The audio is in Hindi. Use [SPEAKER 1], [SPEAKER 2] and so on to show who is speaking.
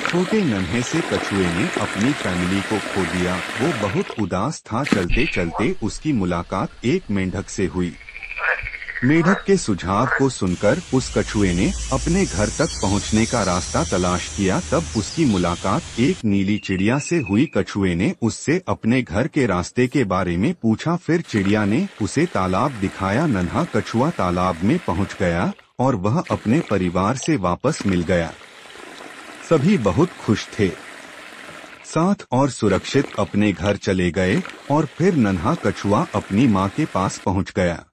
[SPEAKER 1] छोटे नन्हे से कछुए ने अपनी फैमिली को खो दिया। वो बहुत उदास था। चलते चलते उसकी मुलाकात एक मेंढक से हुई। मेंढक के सुझाव को सुनकर उस कछुए ने अपने घर तक पहुंचने का रास्ता तलाश किया। तब उसकी मुलाकात एक नीली चिड़िया से हुई। कछुए ने उससे अपने घर के रास्ते के बारे में पूछा। फिर चिड़िया ने उसे तालाब दिखाया। नन्हा कछुआ तालाब में पहुंच गया और वह अपने परिवार से वापस मिल गया। सभी बहुत खुश थे, साथ और सुरक्षित अपने घर चले गए। और फिर नन्हा कछुआ अपनी माँ के पास पहुंच गया।